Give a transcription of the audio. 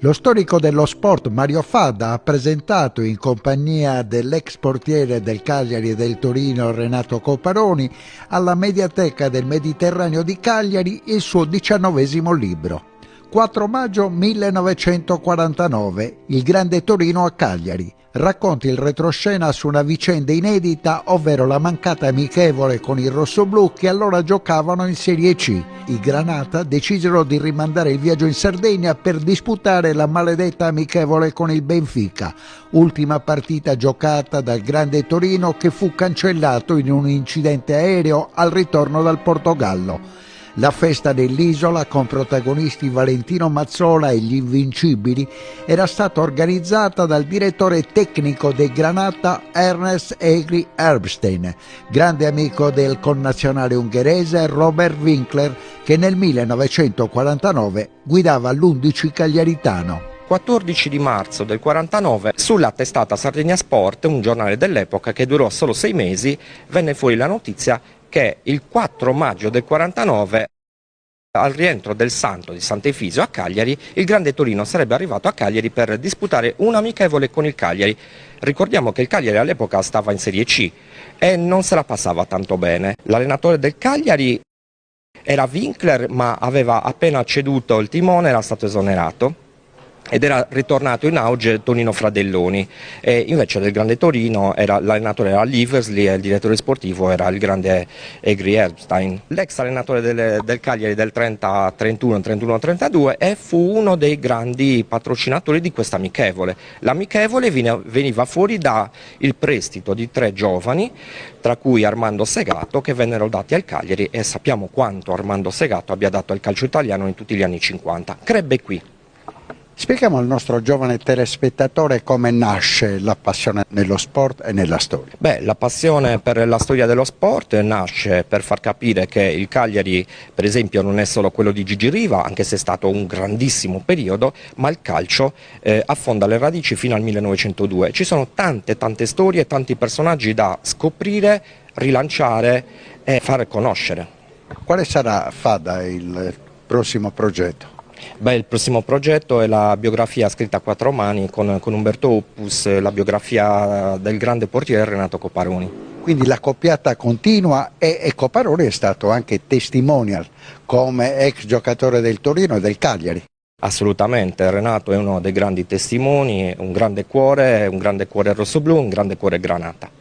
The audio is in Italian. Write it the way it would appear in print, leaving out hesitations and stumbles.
Lo storico dello sport Mario Fadda ha presentato, in compagnia dell'ex portiere del Cagliari e del Torino Renato Coparoni, alla Mediateca del Mediterraneo di Cagliari il suo 19° libro. 4 maggio 1949, il Grande Torino a Cagliari. Racconta il retroscena su una vicenda inedita, ovvero la mancata amichevole con i rossoblù che allora giocavano in Serie C. I Granata decisero di rimandare il viaggio in Sardegna per disputare la maledetta amichevole con il Benfica, ultima partita giocata dal Grande Torino che fu cancellato in un incidente aereo al ritorno dal Portogallo. La festa dell'isola, con protagonisti Valentino Mazzola e gli Invincibili, era stata organizzata dal direttore tecnico dei Granata Ernest Egri Erbstein, grande amico del connazionale ungherese Robert Winkler, che nel 1949 guidava l'11 cagliaritano. 14 di marzo del 49, sulla testata Sardegna Sport, un giornale dell'epoca che durò solo 6 mesi, venne fuori la notizia che il 4 maggio del 49, al rientro del Santo di Sant'Efisio a Cagliari, il Grande Torino sarebbe arrivato a Cagliari per disputare un amichevole con il Cagliari. Ricordiamo che il Cagliari all'epoca stava in Serie C e non se la passava tanto bene. L'allenatore del Cagliari era Winkler, ma aveva appena ceduto il timone, era stato esonerato ed era ritornato in auge Tonino Fradelloni, e invece del Grande Torino l'allenatore era Liversley e il direttore sportivo era il grande Egri Erbstein, l'ex allenatore del Cagliari del 30-31, 31-32, e fu uno dei grandi patrocinatori di questa amichevole. L'amichevole veniva fuori dal prestito di 3 giovani, tra cui Armando Segato, che vennero dati al Cagliari, e sappiamo quanto Armando Segato abbia dato al calcio italiano in tutti gli anni 50. Crebbe qui. Spieghiamo al nostro giovane telespettatore come nasce la passione nello sport e nella storia. La passione per la storia dello sport nasce per far capire che il Cagliari, per esempio, non è solo quello di Gigi Riva, anche se è stato un grandissimo periodo, ma il calcio affonda le radici fino al 1902. Ci sono tante storie, tanti personaggi da scoprire, rilanciare e far conoscere. Quale sarà, Fadda, il prossimo progetto? Il prossimo progetto è la biografia scritta a 4 mani con Umberto Oppus, la biografia del grande portiere Renato Coparoni. Quindi la coppiata continua e Coparoni è stato anche testimonial come ex giocatore del Torino e del Cagliari. Assolutamente, Renato è uno dei grandi testimoni, un grande cuore rossoblù, un grande cuore Granata.